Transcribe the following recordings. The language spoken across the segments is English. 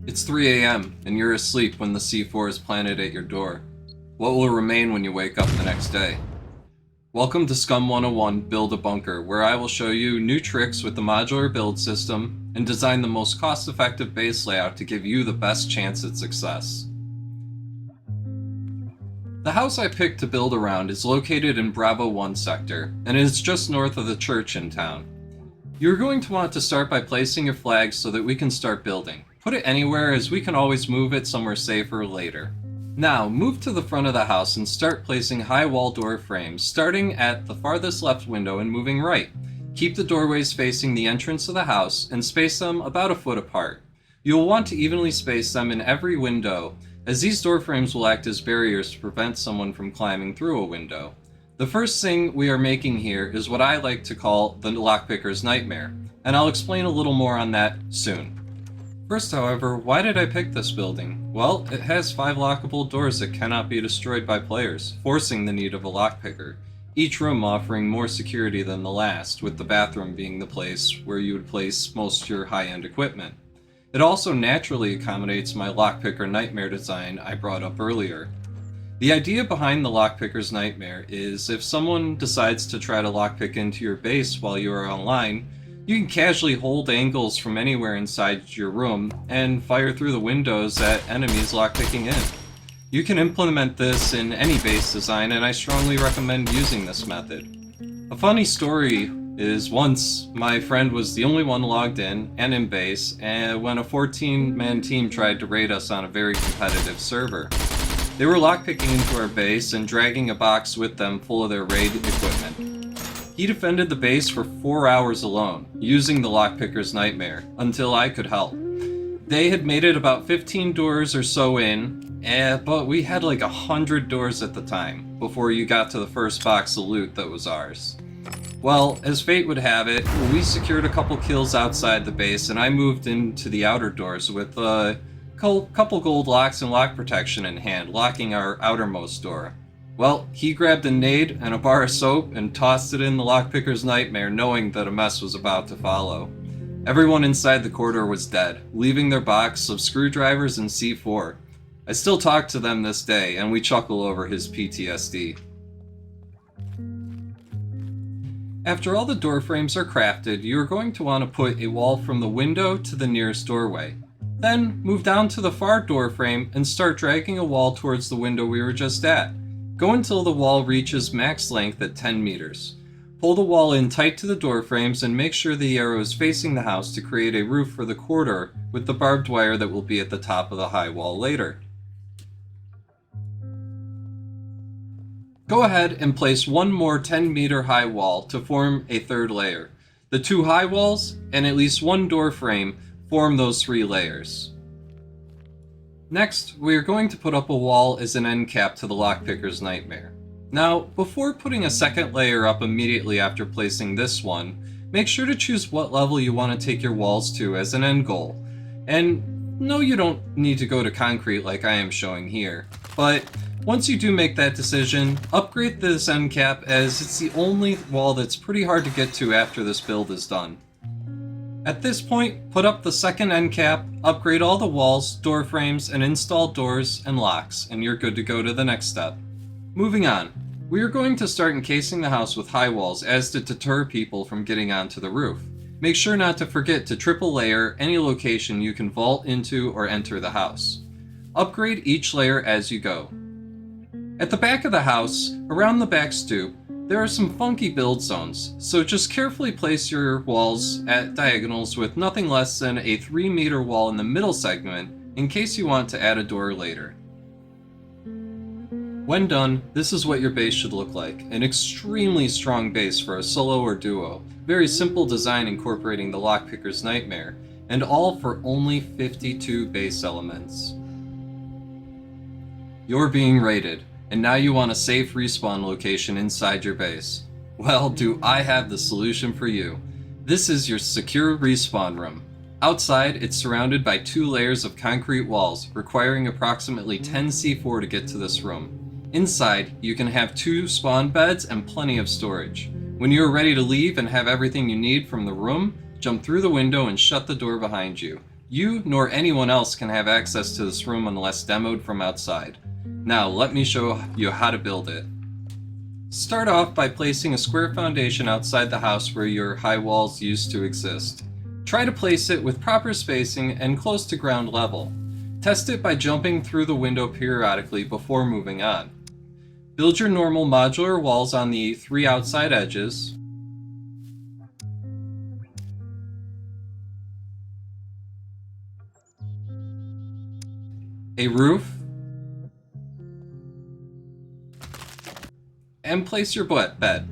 It's 3 a.m., and you're asleep when the C4 is planted at your door. What will remain when you wake up the next day? Welcome to SCUM 101 Build a Bunker, where I will show you new tricks with the modular build system and design the most cost-effective base layout to give you the best chance at success. The house I picked to build around is located in Bravo 1 sector, and it is just north of the church in town. You're going to want to start by placing your flags so that we can start building. Put it anywhere, as we can always move it somewhere safer later. Now, move to the front of the house and start placing high wall door frames, starting at the farthest left window and moving right. Keep the doorways facing the entrance of the house and space them about a foot apart. You'll want to evenly space them in every window, as these door frames will act as barriers to prevent someone from climbing through a window. The first thing we are making here is what I like to call the Lockpicker's Nightmare, and I'll explain a little more on that soon. First, however, why did I pick this building? Well, it has 5 lockable doors that cannot be destroyed by players, forcing the need of a lockpicker, each room offering more security than the last, with the bathroom being the place where you would place most of your high-end equipment. It also naturally accommodates my Lockpicker Nightmare design I brought up earlier. The idea behind the Lockpicker's Nightmare is if someone decides to try to lockpick into your base while you are online, you can casually hold angles from anywhere inside your room and fire through the windows at enemies lockpicking in. You can implement this in any base design, and I strongly recommend using this method. A funny story is once my friend was the only one logged in and in base, and when a 14-man team tried to raid us on a very competitive server. They were lockpicking into our base and dragging a box with them full of their raid equipment. He defended the base for 4 hours alone, using the Lockpicker's Nightmare, until I could help. They had made it about 15 doors or so in, but we had like 100 doors at the time, before you got to the first box of loot that was ours. Well, as fate would have it, we secured a couple kills outside the base, and I moved into the outer doors with a couple gold locks and lock protection in hand, locking our outermost door. Well, he grabbed a nade and a bar of soap and tossed it in the Lockpicker's Nightmare, knowing that a mess was about to follow. Everyone inside the corridor was dead, leaving their box of screwdrivers and C4. I still talk to them this day, and we chuckle over his PTSD. After all the door frames are crafted, you are going to want to put a wall from the window to the nearest doorway. Then, move down to the far door frame and start dragging a wall towards the window we were just at. Go until the wall reaches max length at 10 meters. Pull the wall in tight to the door frames and make sure the arrow is facing the house to create a roof for the corridor with the barbed wire that will be at the top of the high wall later. Go ahead and place one more 10-meter high wall to form a third layer. The 2 high walls and at least 1 door frame form those 3 layers. Next, we are going to put up a wall as an end cap to the Lockpicker's Nightmare. Now, before putting a second layer up immediately after placing this one, make sure to choose what level you want to take your walls to as an end goal. And no, you don't need to go to concrete like I am showing here, but once you do make that decision, upgrade this end cap, as it's the only wall that's pretty hard to get to after this build is done. At this point, put up the second end cap, upgrade all the walls, door frames, and install doors and locks, and you're good to go to the next step. Moving on, we are going to start encasing the house with high walls as to deter people from getting onto the roof. Make sure not to forget to triple layer any location you can vault into or enter the house. Upgrade each layer as you go. At the back of the house, around the back stoop, there are some funky build zones, so just carefully place your walls at diagonals with nothing less than a 3-meter wall in the middle segment in case you want to add a door later. When done, this is what your base should look like. An extremely strong base for a solo or duo, very simple design incorporating the Lockpicker's Nightmare, and all for only 52 base elements. You're being raided, and now you want a safe respawn location inside your base. Well, do I have the solution for you. This is your secure respawn room. Outside, it's surrounded by 2 layers of concrete walls, requiring approximately 10 C4 to get to this room. Inside, you can have 2 spawn beds and plenty of storage. When you are ready to leave and have everything you need from the room, jump through the window and shut the door behind you. You nor anyone else can have access to this room unless demoed from outside. Now let me show you how to build it. Start off by placing a square foundation outside the house where your high walls used to exist. Try to place it with proper spacing and close to ground level. Test it by jumping through the window periodically before moving on. Build your normal modular walls on the 3 outside edges. A roof. And place your bed.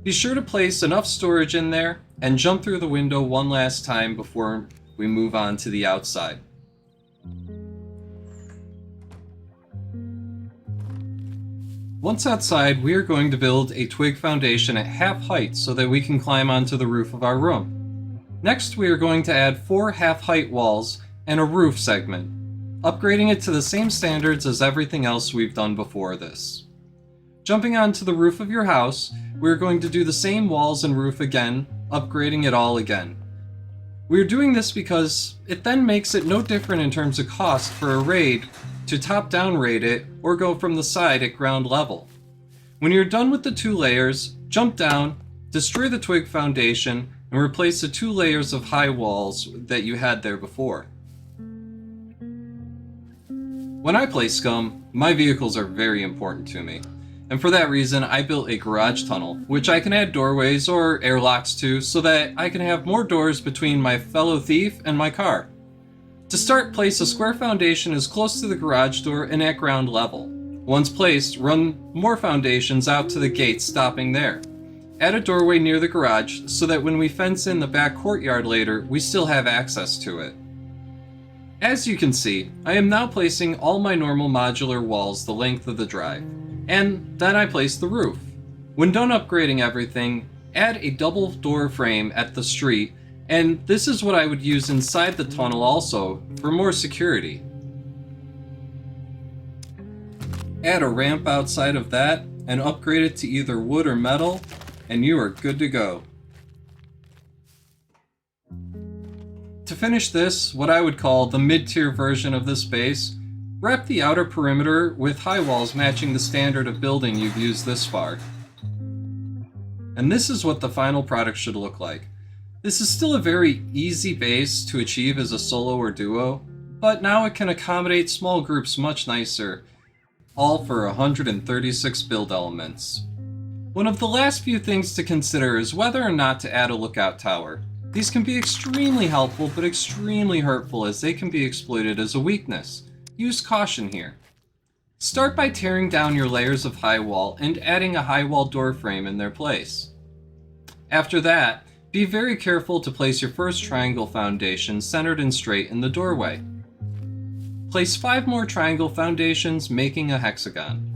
Be sure to place enough storage in there and jump through the window one last time before we move on to the outside. Once outside, we are going to build a twig foundation at half height so that we can climb onto the roof of our room. Next, we are going to add 4 half-height walls and a roof segment, upgrading it to the same standards as everything else we've done before this. Jumping onto the roof of your house, we're going to do the same walls and roof again, upgrading it all again. We're doing this because it then makes it no different in terms of cost for a raid to top-down raid it or go from the side at ground level. When you're done with the 2 layers, jump down, destroy the twig foundation, and replace the 2 layers of high walls that you had there before. When I play SCUM, my vehicles are very important to me. And for that reason, I built a garage tunnel, which I can add doorways or airlocks to so that I can have more doors between my fellow thief and my car. To start, place a square foundation as close to the garage door and at ground level. Once placed, run more foundations out to the gate, stopping there. Add a doorway near the garage so that when we fence in the back courtyard later, we still have access to it. As you can see, I am now placing all my normal modular walls the length of the drive. And then I place the roof. When done upgrading everything, add a double door frame at the street, and this is what I would use inside the tunnel also for more security. Add a ramp outside of that and upgrade it to either wood or metal, and you are good to go. To finish this, what I would call the mid-tier version of this base, wrap the outer perimeter with high walls matching the standard of building you've used this far. And this is what the final product should look like. This is still a very easy base to achieve as a solo or duo, but now it can accommodate small groups much nicer, all for 136 build elements. One of the last few things to consider is whether or not to add a lookout tower. These can be extremely helpful but extremely hurtful as they can be exploited as a weakness. Use caution here. Start by tearing down your layers of high wall and adding a high wall door frame in their place. After that, be very careful to place your first triangle foundation centered and straight in the doorway. Place 5 more triangle foundations, making a hexagon.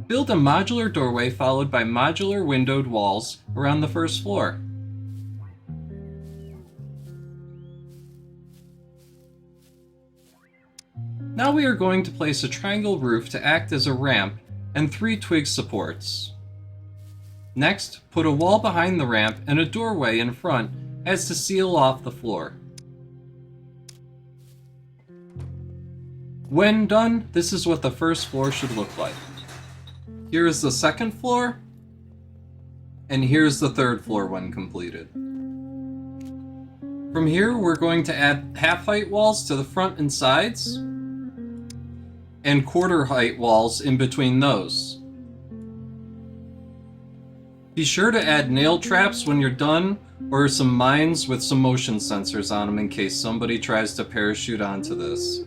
Build a modular doorway followed by modular windowed walls around the first floor. Now we are going to place a triangle roof to act as a ramp and 3 twig supports. Next, put a wall behind the ramp and a doorway in front as to seal off the floor. When done, this is what the first floor should look like. Here is the second floor, and here's the third floor when completed. From here, we're going to add half-height walls to the front and sides, and quarter-height walls in between those. Be sure to add nail traps when you're done, or some mines with some motion sensors on them in case somebody tries to parachute onto this.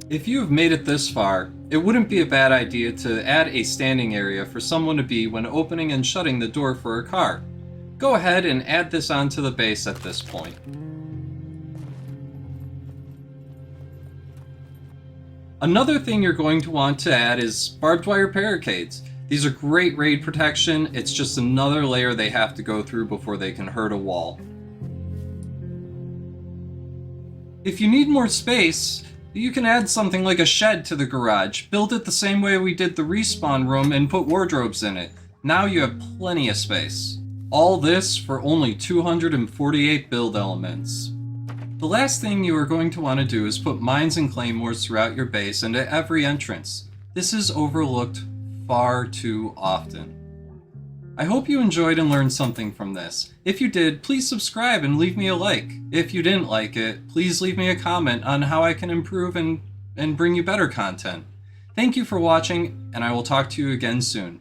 If you have made it this far, it wouldn't be a bad idea to add a standing area for someone to be when opening and shutting the door for a car. Go ahead and add this onto the base at this point. Another thing you're going to want to add is barbed wire barricades. These are great raid protection, it's just another layer they have to go through before they can hurt a wall. If you need more space, you can add something like a shed to the garage. Build it the same way we did the respawn room and put wardrobes in it. Now you have plenty of space. All this for only 248 build elements. The last thing you are going to want to do is put mines and claymores throughout your base and at every entrance. This is overlooked far too often. I hope you enjoyed and learned something from this. If you did, please subscribe and leave me a like. If you didn't like it, please leave me a comment on how I can improve and bring you better content. Thank you for watching, and I will talk to you again soon.